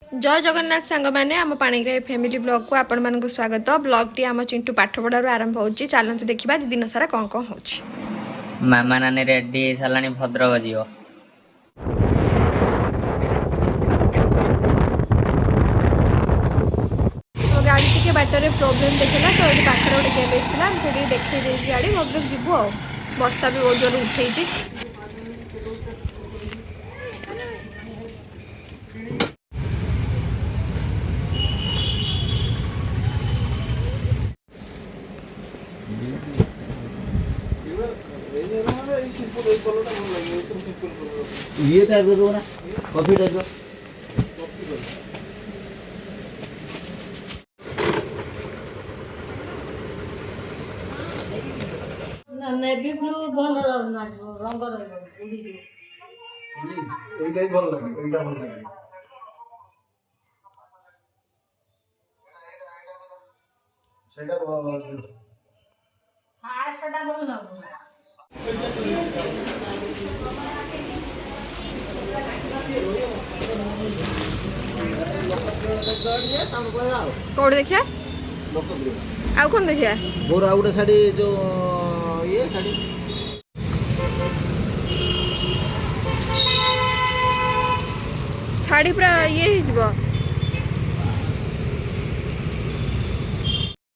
जय जगन्नाथ सांग मैंने आम पाणिग्राही फैमिली ब्लॉग को आपण मानक स्वागत। ब्लॉग टी आम चिंटू पाठ पढ़ार आरंभ हो चलतु देखा दिन सारा कौन कौन हो मामा नानी रेडी सारा भद्रक जीव तो गाड़ी टी बाटर प्रोब्लेम देखला तो ये पाखर गोटे गैरेज था से देखते गाड़ी भद्रक जीवु आ वर्षा भी बहुत जोर उठे। ये टाइप दो ना कॉफी टाइप ना नेवी ब्लू भल रंग उड़ी এইটাই ভালো লাগে এইটা ভালো লাগে সেটা ফার্স্টটা ভল লাগো कौन देखिए आउ कौन देखिए मोर आउ गोटे शाढ़ी जो ये शाढ़ी शाढ़ी पूरा ये हो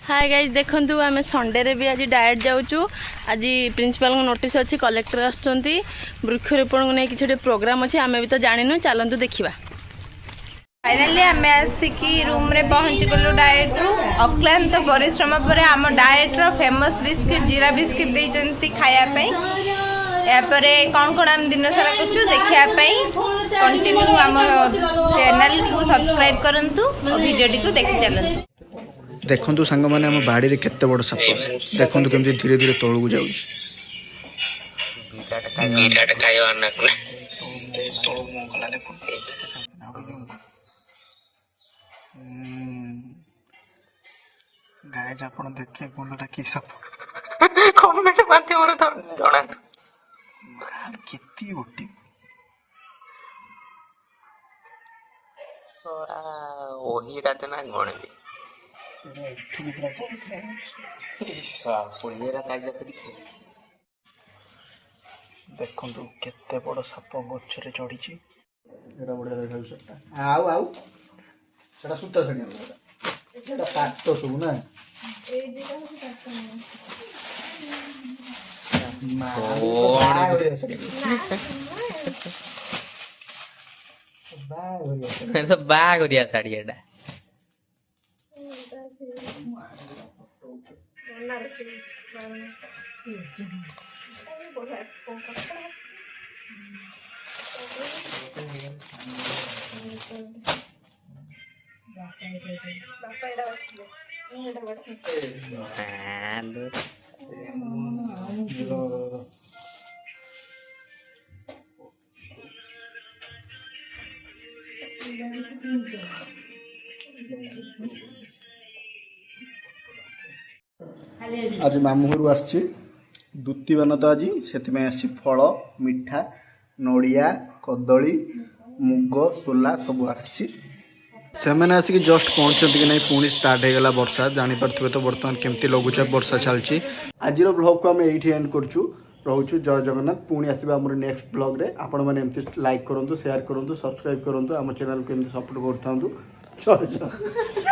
हाय गाइस देखंतु आमे संडे रे भी आज डायट जाउचु। आज प्रिंसिपल को नोटिस अछि कलेक्टर आछंती वृक्षरोपण को नै किछटे प्रोग्राम अछि आमे भी तो जानिनु चलंतु देखिबा। फाइनाली आम आसिकी रूम रे पहुंची गलु डाएट रु अक्लांत परिश्रम पर आम डाएट रो फेमस बिस्किट जीरा बिस्किट देइचंती खाया पई या परे कौन कौन आम दिन सारा करछु देखिया पई कंटिन्यू आम चैनल को सब्सक्राइब करंतु और वीडियो टी को देखि चलंतु। देखंतु सांग माने हम बाड़ी रे केते बड़ साप देखंतु केमती धीरे धीरे तळु जाउ मीठाटा खाइबा ना गाइस आपण देखे कोनटा की साप कमेंट माध्यम जणा मार केती गोटी ओही रात ना गणे देखंतु केते बड़ साप गछरे चढ़ी एटा बढ़िया देखा सेटा आउ आउ सेटा सुता छड़ी एटा काट तो सब ना ए दिटा हो काट तो बाग दिया साड़ी एटा आज मामू घर आसी दुतीबान तो आज से फल मिठा नड़िया कदली मुग सोला सब आसी मैंने जस्ट पहुँचती कि नहीं पुणी स्टार्ट हो गला वर्षा जानीपे तो बर्तमान केमती लघुचाप वर्षा चलती आज ब्लॉग को आम ये एंड करूँ रोचु जय जगन्नाथ पुणी आसवा आम नेक्स्ट ब्लॉग रे आपण मैंने एमती लाइक करूँ शेयर करूँ सब्सक्राइब करूँ आम चैनल को एमती सपोर्ट करूँ जय जगन्नाथ।